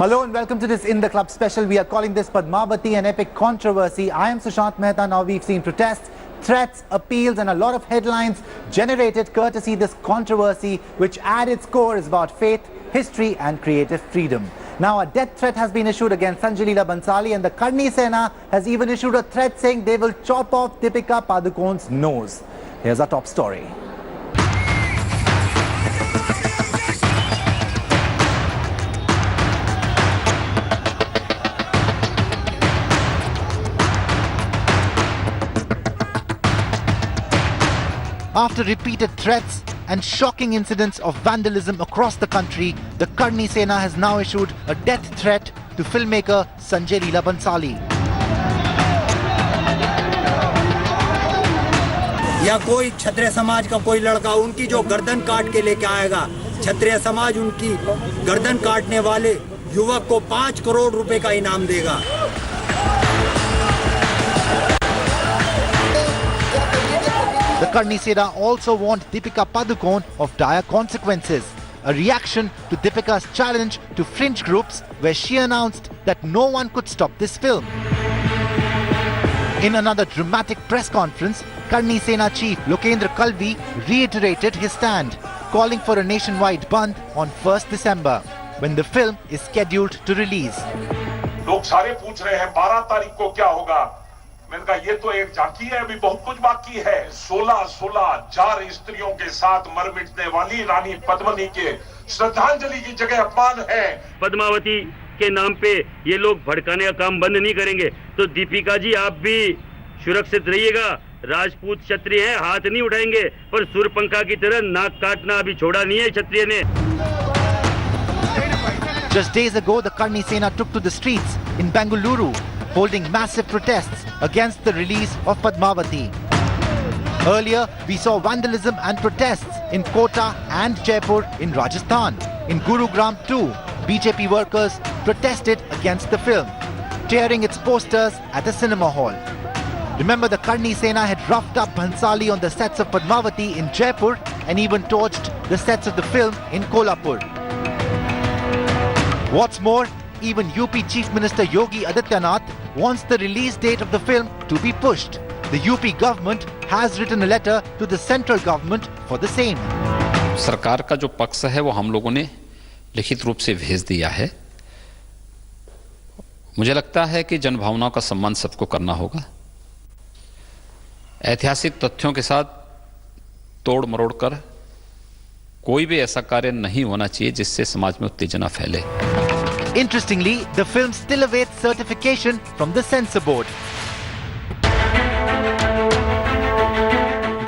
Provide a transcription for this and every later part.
Hello and welcome to this In the Club special. We are calling this Padmavati an epic controversy. I am Sushant Mehta. Now we've seen protests, threats, appeals and a lot of headlines generated courtesy this controversy, which at its core is about faith, history and creative freedom. Now a death threat has been issued against Sanjay Leela Bhansali, and the Karni Sena has even issued a threat saying they will chop off Deepika Padukone's nose. Here's our top story. After repeated threats and shocking incidents of vandalism across the country, the Karni Sena has now issued a death threat to filmmaker Sanjay Leela Bhansali. या कोई क्षत्रिय समाज का कोई लड़का उनकी जो गर्दन काट के लेके आएगा, क्षत्रिय समाज उनकी गर्दन काटने वाले युवक को 5 करोड़ रुपए का इनाम देगा। The Karni Sena also warned Deepika Padukone of dire consequences, a reaction to Deepika's challenge to fringe groups where she announced that no one could stop this film. In another dramatic press conference, Karni Sena chief Lokendra Kalvi reiterated his stand, calling for a nationwide band on 1st December, when the film is scheduled to release. लोग सारे पूछ रहे हैं 12 तारीख को क्या होगा। मैंने कहा ये तो एक झांकी है, अभी बहुत कुछ बाकी है। 16 जार स्त्रियों के साथ मर मिटने वाली रानी पद्मिनी के श्रद्धांजलि की जगह अपमान है। पद्मावती के नाम पे ये लोग भड़काने का काम बंद नहीं करेंगे, तो दीपिका जी आप भी सुरक्षित रहिएगा। राजपूत क्षत्रिय हैं, हाथ नहीं उठाएंगे, पर सूर्यपंखा की तरह नाक काटना अभी छोड़ा नहीं है क्षत्रिय ने। Just days ago, the Karni Sena took to the streets in Bengaluru, holding massive protests against the release of Padmavati. Earlier, we saw vandalism and protests in Kota and Jaipur in Rajasthan. In Gurugram too, BJP workers protested against the film, tearing its posters at a cinema hall. Remember, the Karni Sena had roughed up Bhansali on the sets of Padmavati in Jaipur and even torched the sets of the film in Kolhapur. What's more, even UP Chief Minister Yogi Adityanath wants the release date of the film to be pushed. The UP government has written a letter to the central government for the same. सरकार का जो पक्ष है वो हम लोगों ने लिखित रूप से भेज दिया है। मुझे लगता है कि जनभावनाओं का सम्मान सबको करना होगा। ऐतिहासिक तथ्यों के साथ तोड़ मरोड़ कर कोई भी ऐसा कार्य नहीं होना चाहिए जिससे समाज में उत्तेजना फैले। Interestingly, the film still awaits certification from the censor board.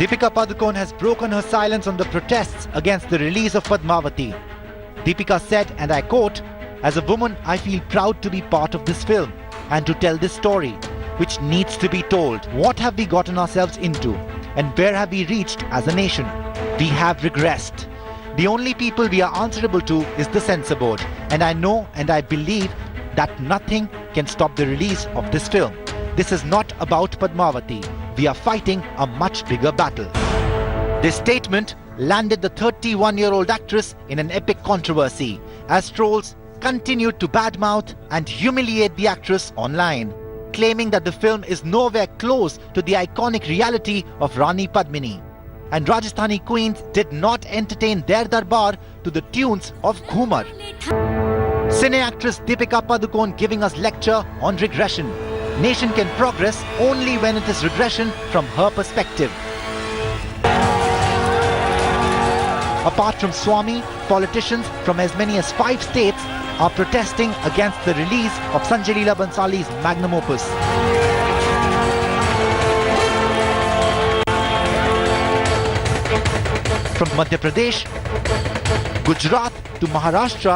Deepika Padukone has broken her silence on the protests against the release of Padmavati. Deepika said, and I quote, "As a woman, I feel proud to be part of this film and to tell this story, which needs to be told. What have we gotten ourselves into? And where have we reached as a nation? We have regressed. The only people we are answerable to is the censor board. And I know and I believe that nothing can stop the release of this film. This is not about Padmavati. We are fighting a much bigger battle." This statement landed the 31-year-old actress in an epic controversy, as trolls continued to badmouth and humiliate the actress online, claiming that the film is nowhere close to the iconic reality of Rani Padmini. And Rajasthani queens did not entertain their darbar to the tunes of Ghumar. Cine actress Deepika Padukone giving us lecture on regression. Nation can progress only when it is regression from her perspective. Apart from Swami, politicians from as many as 5 states are protesting against the release of Sanjay Leela Bhansali's magnum opus. From Madhya Pradesh, Gujarat to Maharashtra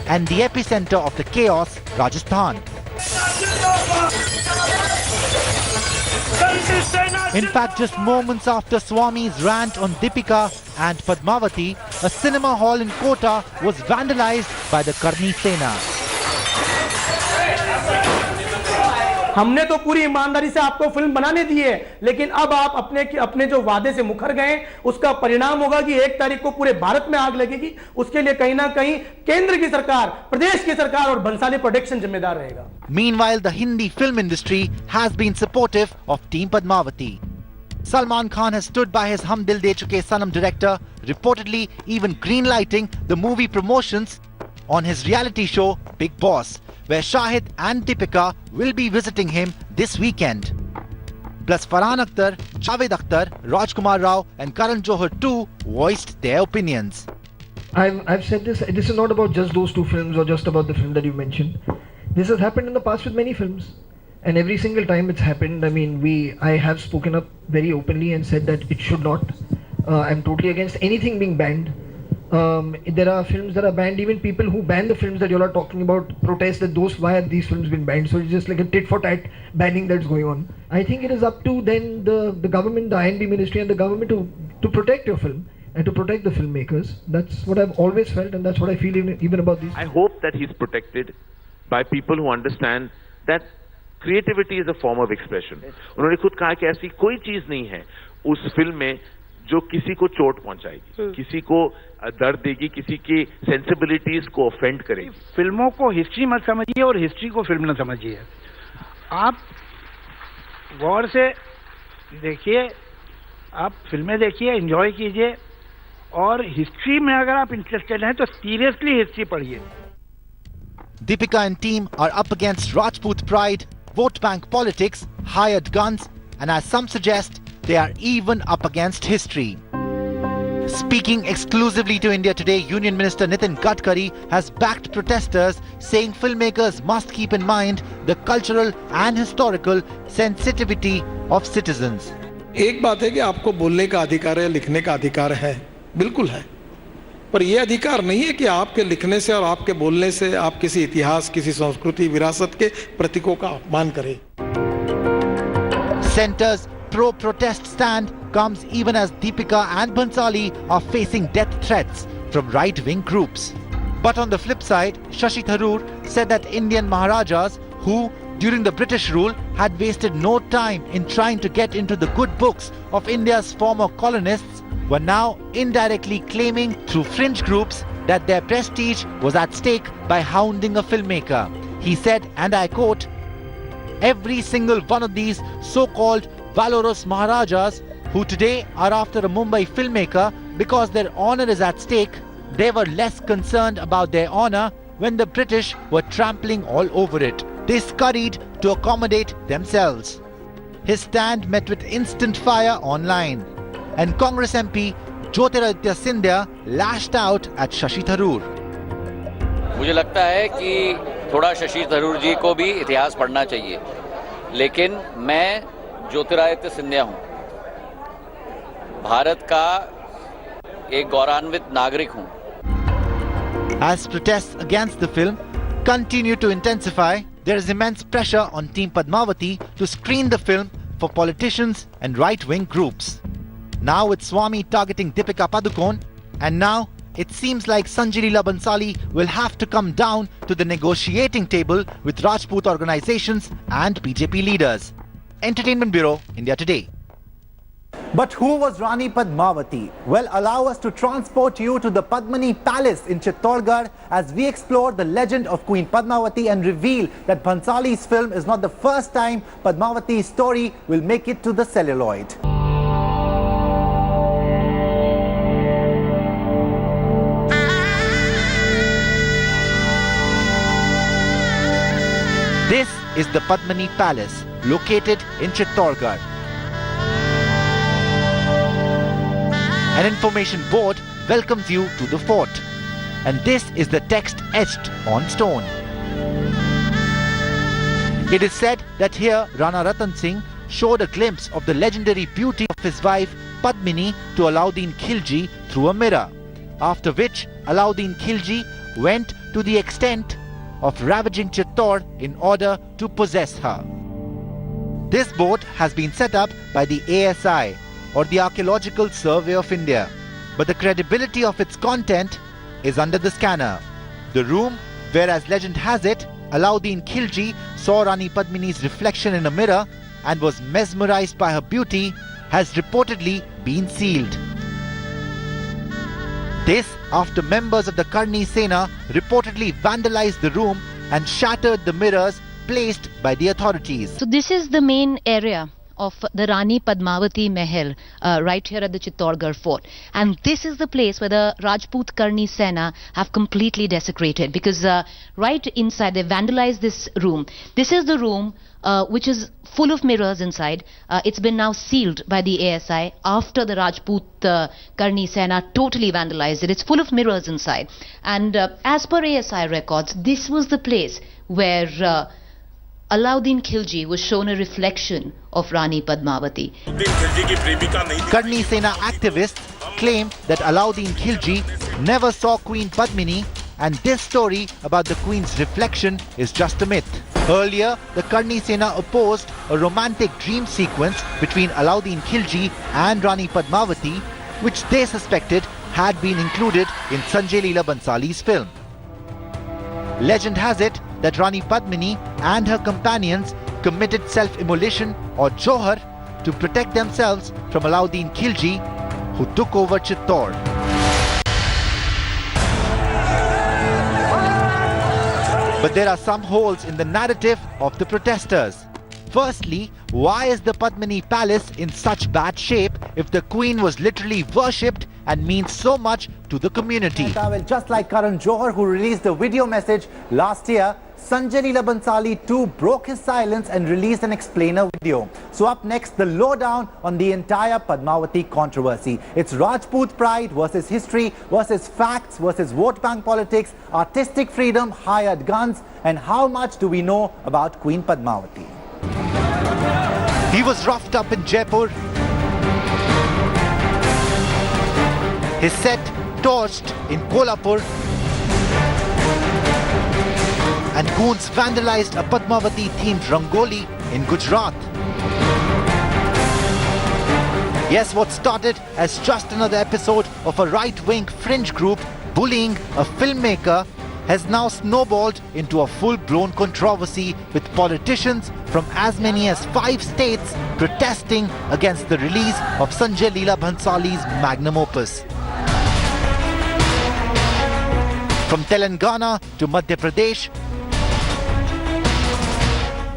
and the epicenter of the chaos, Rajasthan. In fact, just moments after Swami's rant on Deepika and Padmavati, a cinema hall in Kota was vandalized by the Karni Sena. हमने तो पूरी ईमानदारी से आपको film बनाने दी है, लेकिन अब आप अपने जो वादे से मुकर गए, उसका परिणाम होगा कि 1 तारीख को पूरे भारत में आग लगेगी। उसके लिए कहीं ना कहीं केंद्र की सरकार, प्रदेश की सरकार और भंसाली प्रोडक्शन जिम्मेदार रहेगा। Meanwhile, the Hindi film industry has been supportive of Team Padmavati. Salman Khan has stood by his Hum Dil De Chuke Sanam director, reportedly even greenlighting the movie promotions on his reality show Big Boss, where Shahid and Deepika will be visiting him this weekend. Plus Farhan Akhtar, Javed Akhtar, Rajkumar Rao and Karan Johar too voiced their opinions. I've said this is not about just those 2 films or just about the film that you mentioned. This has happened in the past with many films. And every single time it's happened, I mean, I have spoken up very openly and said that it should not. I'm totally against anything being banned. There are films that are banned. Even people who ban the films that you all are talking about protest that why have these films been banned? So it's just like a tit for tat banning that's going on. I think it is up to then the government, the INB ministry and the government to protect your film and to protect the filmmakers. That's what I've always felt, and that's what I feel even about these. I hope that he's protected by people who understand that creativity is a form of expression. उन्होंने खुद कहा कि ऐसी कोई चीज नहीं है उस फिल्म में जो किसी को चोट पहुंचाएगी, किसी को दर्द देगी, किसी की सेंसिबिलिटीज को ऑफेंड करेगी। फिल्मों को हिस्ट्री मत समझिए और हिस्ट्री को फिल्म न समझिए। आप गौर से देखिए, आप फिल्में देखिए, एंजॉय कीजिए, और हिस्ट्री में अगर आप इंटरेस्टेड हैं तो सीरियसली हिस्ट्री पढ़िए। Deepika and team are up against Rajput pride, vote bank politics, hired guns, and as some suggest, they are even up against history. Speaking exclusively to India Today, Union Minister Nitin Gadkari has backed protesters, saying filmmakers must keep in mind the cultural and historical sensitivity of citizens. एक बात है कि आपको बोलने का अधिकार है, लिखने का अधिकार है, बिल्कुल है, पर यह अधिकार नहीं है कि आपके लिखने से और आपके बोलने से आप किसी इतिहास, किसी संस्कृति, विरासत के प्रतीकों का अपमान करें। Centre's pro-protest stand comes even as Deepika and Bhansali are facing death threats from right-wing groups. But on the flip side, Shashi Tharoor said that Indian Maharajas who, during the British rule, had wasted no time in trying to get into the good books of India's former colonists were now indirectly claiming through fringe groups that their prestige was at stake by hounding a filmmaker. He said, and I quote, "Every single one of these so-called valorous Maharajas who today are after a Mumbai filmmaker because their honor is at stake, they were less concerned about their honor when the British were trampling all over it. They scurried to accommodate themselves." His stand met with instant fire online, and Congress MP Jyotiraditya Scindia lashed out at Shashi Tharoor. मुझे लगता है कि थोड़ा शशि थरूर जी को भी इतिहास पढ़ना चाहिए, लेकिन मैं ज्योतिरादित्य सिंधिया हूँ, भारत का एक गौरवान्वित नागरिक हूँ। As protests against the film continue to intensify, there is immense pressure on Team Padmavati to screen the film for politicians and right-wing groups. Now with Swami targeting Deepika Padukone, and now it seems like Sanjay Leela Bhansali will have to come down to the negotiating table with Rajput organizations and BJP leaders. Entertainment Bureau, India Today. But who was Rani Padmavati? Well, allow us to transport you to the Padmini Palace in Chittorgarh as we explore the legend of Queen Padmavati and reveal that Bhansali's film is not the first time Padmavati's story will make it to the celluloid. This is the Padmini Palace, located in Chittorgarh. An information board welcomes you to the fort, and this is the text etched on stone. It is said that here Rana Ratan Singh showed a glimpse of the legendary beauty of his wife Padmini to Alauddin Khilji through a mirror, after which Alauddin Khilji went to the extent of ravaging Chittor in order to possess her. This board has been set up by the ASI, or the Archaeological Survey of India, but the credibility of its content is under the scanner. The room where, as legend has it, Alauddin Khilji saw Rani Padmini's reflection in a mirror and was mesmerized by her beauty has reportedly been sealed. This after members of the Karni Sena reportedly vandalized the room and shattered the mirrors placed by the authorities. So this is the main area of the Rani Padmavati Mahal right here at the Chittorgarh Fort, and this is the place where the Rajput Karni Sena have completely desecrated, because right inside they vandalized this room. This is the room which is full of mirrors inside. It's been now sealed by the ASI after the Rajput Karni Sena totally vandalized it. It's full of mirrors inside, and as per ASI records, this was the place where Alauddin Khilji was shown a reflection of Rani Padmavati. Karni Sena activists claim that Alauddin Khilji never saw Queen Padmini, and this story about the Queen's reflection is just a myth. Earlier, the Karni Sena opposed a romantic dream sequence between Alauddin Khilji and Rani Padmavati, which they suspected had been included in Sanjay Leela Bhansali's film. Legend has it that Rani Padmini and her companions committed self-immolation or johar to protect themselves from Alauddin Khilji, who took over Chittor. But there are some holes in the narrative of the protesters. Firstly, why is the Padmini Palace in such bad shape if the Queen was literally worshipped and means so much to the community? Well, just like Karan Johar, who released a video message last year, Sanjay Leela Bhansali too broke his silence and released an explainer video. So up next, the lowdown on the entire Padmavati controversy. It's Rajput pride versus history versus facts versus vote bank politics, artistic freedom, hired guns, and how much do we know about Queen Padmavati? He was roughed up in Jaipur, his set torched in Kolhapur, and goons vandalized a Padmavati-themed rangoli in Gujarat. Yes, what started as just another episode of a right-wing fringe group bullying a filmmaker has now snowballed into a full-blown controversy, with politicians from as many as 5 states protesting against the release of Sanjay Leela Bhansali's magnum opus. From Telangana to Madhya Pradesh,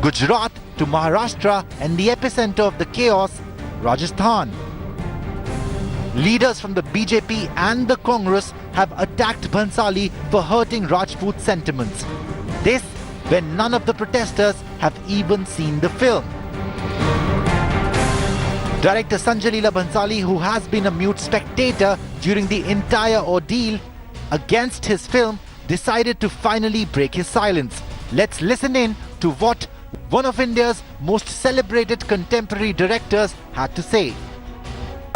Gujarat to Maharashtra, and the epicenter of the chaos, Rajasthan. Leaders from the BJP and the Congress have attacked Bhansali for hurting Rajput sentiments. This when none of the protesters have even seen the film. Director Sanjay Leela Bhansali, who has been a mute spectator during the entire ordeal against his film, decided to finally break his silence. Let's listen in to what one of India's most celebrated contemporary directors had to say.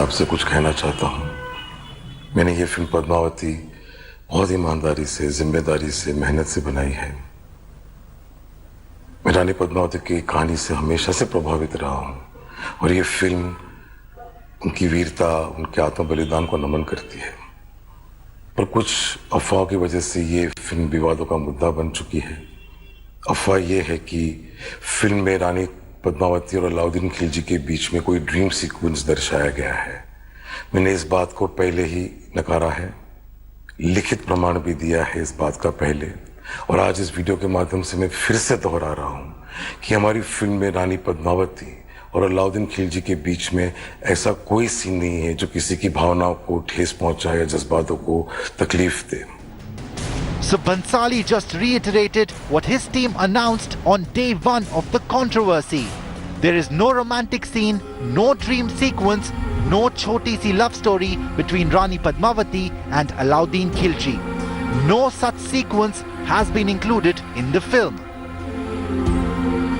आपसे कुछ कहना चाहता हूँ। मैंने ये film Padmavati बहुत ईमानदारी से, जिम्मेदारी से, मेहनत से बनाई है। मैं रानी पद्मावती की कहानी से हमेशा से प्रभावित रहा हूँ, और ये फिल्म उनकी वीरता, उनके आत्म बलिदान को नमन करती है। पर कुछ अफवाहों की वजह से ये फिल्म विवादों का मुद्दा बन चुकी है। अफवाह ये है कि फिल्म में रानी पद्मावती और अलाउद्दीन खिलजी के बीच में कोई ड्रीम सीक्वेंस दर्शाया गया है। मैंने इस बात को पहले ही नकारा है, लिखित प्रमाण भी दिया है इस बात का पहले, और आज इस वीडियो के माध्यम से मैं फिर से दोहरा रहा हूँ कि हमारी फिल्म में रानी पद्मावती और अलाउद्दीन खिलजी के बीच में ऐसा कोई सीन नहीं है जो किसी की भावनाओं को ठेस पहुंचाए या जज्बातों को तकलीफ दे। So Bhansali just reiterated what his team announced on day one of the controversy. There is no romantic scene, no dream sequence, no choti si love story between Rani Padmavati and Alauddin Khilji. No such sequence has been included in the film.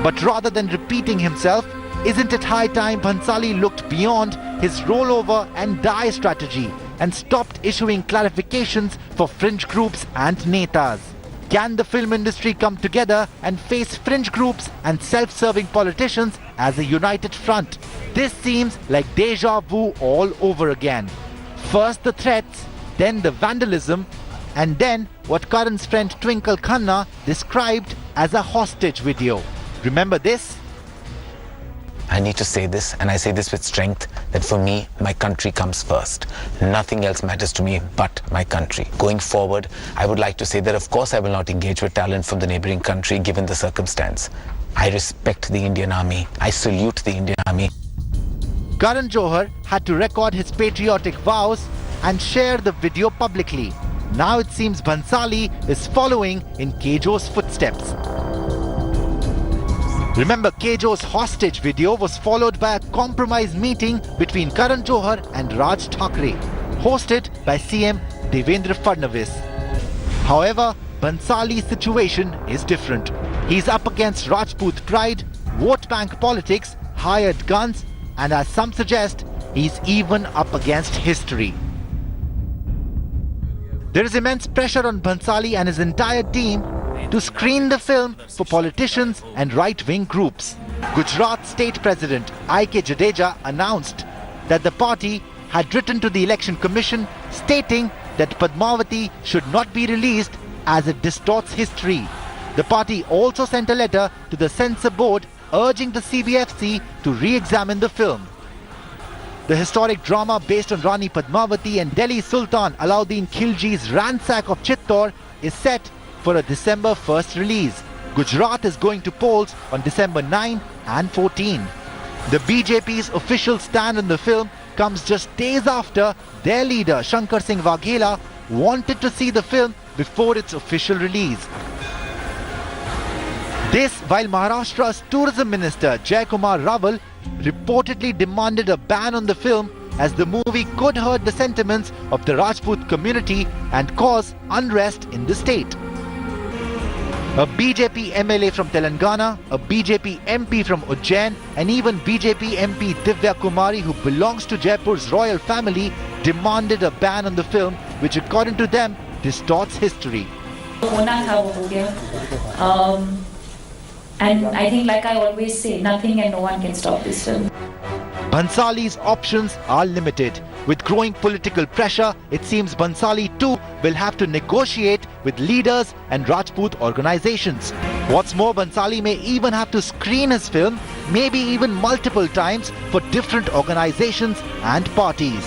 But rather than repeating himself, isn't it high time Bhansali looked beyond his rollover and die strategy and stopped issuing clarifications for fringe groups and netas? Can the film industry come together and face fringe groups and self-serving politicians as a united front? This seems like deja vu all over again. First the threats, then the vandalism, and then what Karan's friend Twinkle Khanna described as a hostage video. Remember this? I need to say this, and I say this with strength, that for me, my country comes first. Nothing else matters to me but my country. Going forward, I would like to say that of course I will not engage with talent from the neighboring country given the circumstance. I respect the Indian Army. I salute the Indian Army. Karan Johar had to record his patriotic vows and share the video publicly. Now it seems Bhansali is following in Kejo's footsteps. Remember, Kejo's hostage video was followed by a compromise meeting between Karan Johar and Raj Thackeray, hosted by CM Devendra Fadnavis. However, Bhansali's situation is different. He's up against Rajput pride, vote bank politics, hired guns, and as some suggest, he's even up against history. There is immense pressure on Bhansali and his entire team to screen the film for politicians and right-wing groups. Gujarat State President I.K. Jadeja announced that the party had written to the Election Commission stating that Padmavati should not be released as it distorts history. The party also sent a letter to the censor board urging the CBFC to re-examine the film. The historic drama based on Rani Padmavati and Delhi Sultan Alauddin Khilji's ransack of Chittor is set for a December 1st release. Gujarat is going to polls on December 9 and 14. The BJP's official stand on the film comes just days after their leader Shankar Singh Waghela wanted to see the film before its official release. This while Maharashtra's tourism minister Jaikumar Raval reportedly demanded a ban on the film as the movie could hurt the sentiments of the Rajput community and cause unrest in the state. A BJP MLA from Telangana, a BJP MP from Ujjain, and even BJP MP Divya Kumari, who belongs to Jaipur's royal family, demanded a ban on the film, which according to them distorts history. And I think, like I always say, nothing and no one can stop this film. Bhansali's options are limited. With growing political pressure, it seems Bhansali too will have to negotiate with leaders and Rajput organizations. What's more, Bhansali may even have to screen his film, maybe even multiple times, for different organizations and parties.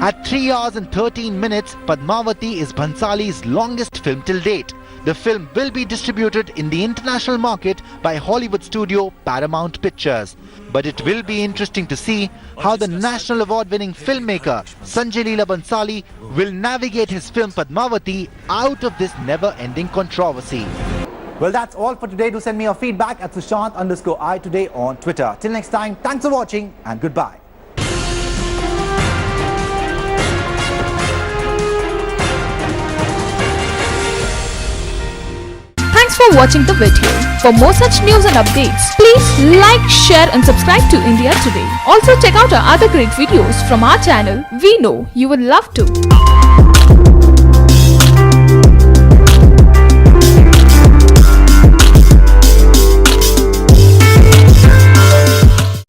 At 3 hours and 13 minutes, Padmavati is Bhansali's longest film till date. The film will be distributed in the international market by Hollywood studio Paramount Pictures. But it will be interesting to see how the National Award-winning filmmaker Sanjay Leela Bhansali will navigate his film Padmavati out of this never-ending controversy. Well, that's all for today. Do send me your feedback at Sushant_I today on Twitter. Till next time, thanks for watching and goodbye. Thanks for watching the video. For more such news and updates, please like, share and subscribe to India Today. Also check out our other great videos from our channel. We know you will love to.